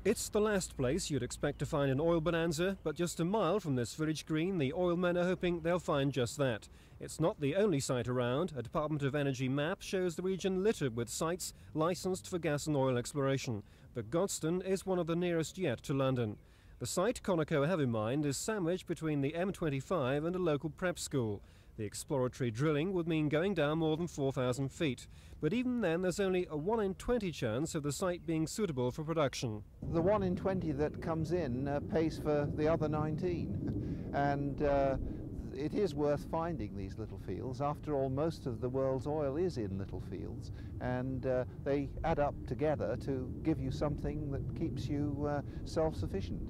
It's the last place you'd expect to find an oil bonanza, but just a mile from this village green, the oil men are hoping they'll find just that. It's not the only site around. A Department of Energy map shows the region littered with sites licensed for gas and oil exploration, but Godstone is one of the nearest yet to London. The site CONOCO have in mind is sandwiched between the M25 and a local prep school. The exploratory drilling would mean going down more than 4,000 feet. But even then, there's only a 1 in 20 chance of the site being suitable for production. The 1 in 20 that comes in pays for the other 19. And it is worth finding these little fields. After all, most of the world's oil is in little fields, and they add up together to give you something that keeps you self-sufficient.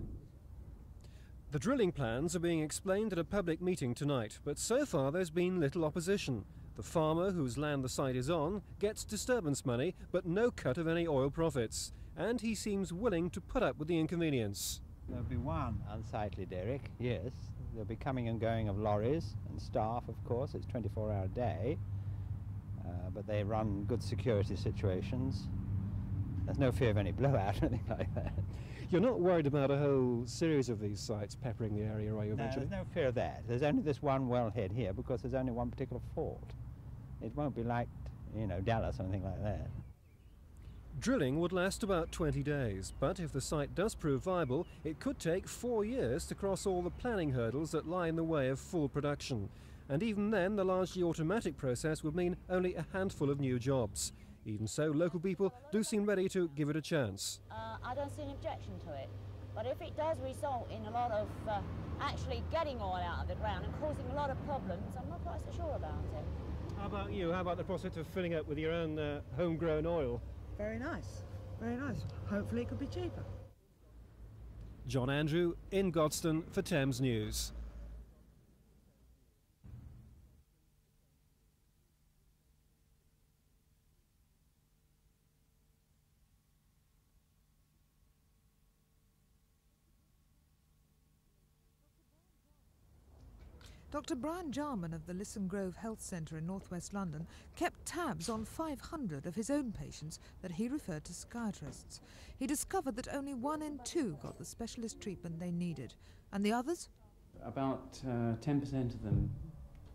The drilling plans are being explained at a public meeting tonight, but so far there's been little opposition. The farmer whose land the site is on gets disturbance money, but no cut of any oil profits. And he seems willing to put up with the inconvenience. There'll be one unsightly derrick, yes. There'll be coming and going of lorries and staff, of course. It's 24-hour day, but they run good security situations. There's no fear of any blowout or anything like that. You're not worried about a whole series of these sites peppering the area, are you, eventually? No, there's no fear of that. There's only this one wellhead here because there's only one particular fault. It won't be like, you know, Dallas or anything like that. Drilling would last about 20 days, but if the site does prove viable, it could take 4 years to cross all the planning hurdles that lie in the way of full production. And even then, the largely automatic process would mean only a handful of new jobs. Even so, local people do seem ready to give it a chance. I don't see an objection to it, but if it does result in a lot of actually getting oil out of the ground and causing a lot of problems, I'm not quite so sure about it. How about you? How about the prospect of filling up with your own homegrown oil? Very nice, very nice. Hopefully it could be cheaper. John Andrew in Godstone for Thames News. Dr. Brian Jarman of the Lisson Grove Health Centre in northwest London kept tabs on 500 of his own patients that he referred to psychiatrists. He discovered that only 1 in 2 got the specialist treatment they needed. And the others? About 10% of them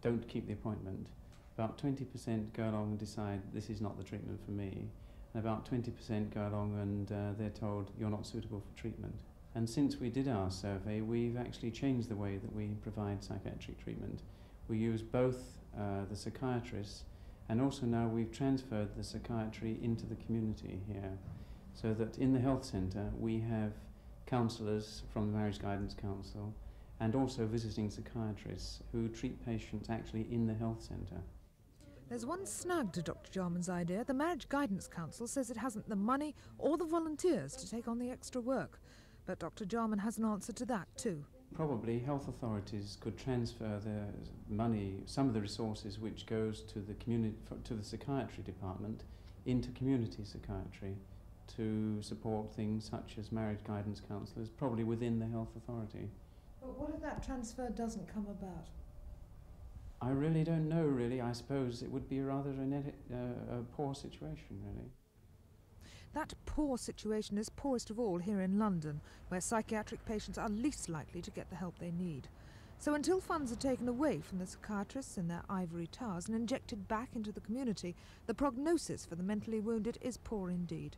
don't keep the appointment. About 20% go along and decide this is not the treatment for me. And about 20% go along and they're told you're not suitable for treatment. And since we did our survey, we've actually changed the way that we provide psychiatric treatment. We use both the psychiatrists, and also now we've transferred the psychiatry into the community here, so that in the health centre we have counsellors from the Marriage Guidance Council and also visiting psychiatrists who treat patients actually in the health centre. There's one snag to Dr. Jarman's idea. The Marriage Guidance Council says it hasn't the money or the volunteers to take on the extra work. But Dr. Jarman has an answer to that too. Probably health authorities could transfer the money, some of the resources which goes to the community, to the psychiatry department, into community psychiatry to support things such as marriage guidance counsellors, probably within the health authority. But what if that transfer doesn't come about? I really don't know, really. I suppose it would be rather a poor situation, really. That poor situation is poorest of all here in London, where psychiatric patients are least likely to get the help they need. So until funds are taken away from the psychiatrists in their ivory towers and injected back into the community, the prognosis for the mentally wounded is poor indeed.